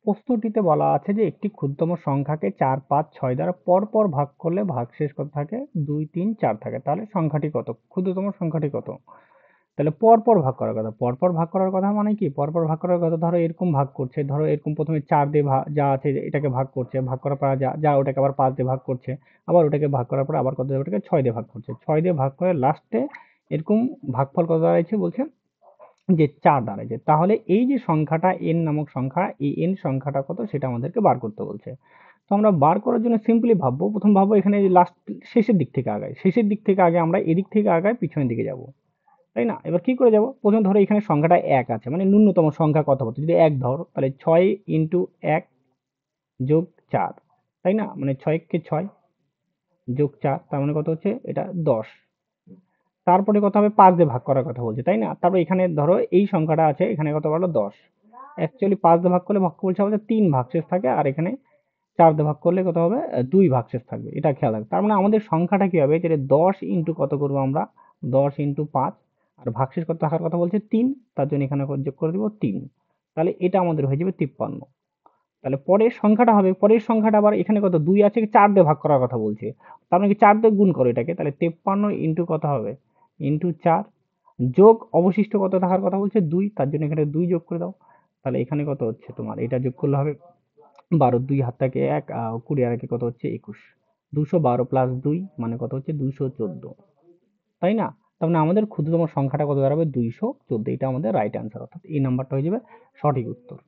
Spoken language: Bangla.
প্রশ্নটিতে বলা আছে যে একটি ক্ষুদ্রতম সংখ্যাকে 4, 5, 6 দ্বারা পরপর ভাগ করলে ভাগশেষ কত থাকে? 2, 3, 4 থাকে। তাহলে সংখ্যাটি কত? ক্ষুদ্রতম সংখ্যাটি কত? তাহলে পরপর ভাগ করার কথা। পরপর ভাগ করার কথা মানে কি? পরপর ভাগ করার কথা, ধরো এরকম ভাগ করছে। ধরো এরকম ১ম এ ৪ দিয়ে যা আছে এটাকে ভাগ করছে। ভাগ করার পর যা ওটাকে আবার ৫ দিয়ে ভাগ করছে। আবার ওটাকে ভাগ করার পর আবার কত দিয়ে ওটাকে ৬ দিয়ে ভাগ করছে। ৬ দিয়ে ভাগ করে লাস্টে এরকম ভাগফল কত দাঁড়াইছে বলছে যে ৪ দাঁড়াইছে। তাহলে এই যে সংখ্যাটা n নামক সংখ্যা, এই n সংখ্যাটা কত সেটা আমাদেরকে বার করতে বলছে। তো আমরা বার করার জন্য সিম্পলি ভাববো, ১ম ভাববো এখানে লাস্ট শেষের দিক থেকে আগাই। শেষের দিক থেকে আগে আমরা এদিক থেকে আগাই পিছনের দিকে যাবো। তাই না? এবার কি করে যাবো? ১ম ধরো এখানে সংখ্যাটা ১ আছে। মানে ন্যূনতম সংখ্যা কত হতো? যদি ১ ধরো তাহলে ৬ ইন্টু ১ যোগ ৪। তাই না? মানে ৬ কে ৬ যোগ ৪ তার মানে কত হচ্ছে? এটা ১০। তারপরে কত হবে? ৫ দিয়ে ভাগ করার কথা বলছে, তাই না? তারপর এখানে ধরো এই সংখ্যাটা আছে, এখানে কত হলো? ১০। অ্যাকচুয়ালি ৫ দিয়ে ভাগ করলে ভাগ বলছে আমাদের ৩ ভাগশেষ থাকে, আর এখানে ৪ দিয়ে ভাগ করলে কত হবে? ২ ভাগশেষ থাকবে। এটা খেয়াল রাখবে। তার মানে আমাদের সংখ্যাটা কি হবে? তাহলে ১০ ইন্টু কত করবো আমরা? ১০ ইন্টু ৫, আর ভাগশেষ কত থাকার কথা বলছে? ৩। তার জন্য এখানে যোগ করে দিব ৩। তাহলে এটা আমাদের হয়ে যাবে ৫৩। তাহলে পরের সংখ্যাটা হবে, পরের সংখ্যাটা আবার এখানে কত? ২ আছে, ৪ দিয়ে ভাগ করার কথা বলছে। তার মানে কি ৪ দিয়ে গুণ করো এটাকে। তাহলে ৫৩ ইন্টু কত হবে? ইন্টু ৪ যোগ অবশিষ্ট কত থাকার কথা বলছে? ২। তার জন্য এখানে ২ যোগ করে দাও। তাহলে এখানে কত হচ্ছে তোমার? এটা যোগ করলে হবে ১২, ২ হাত থেকে ১, ২০ আর একে কত হচ্ছে? ২১। ২১২ প্লাস ২ মানে কত হচ্ছে? ২১৪। তাই না? তার মানে আমাদের ক্ষুদ্রতম সংখ্যাটা কত দাঁড়াবে? ২১৪। এটা আমাদের রাইট অ্যান্সার, অর্থাৎ এই নাম্বারটা হয়ে যাবে সঠিক উত্তর।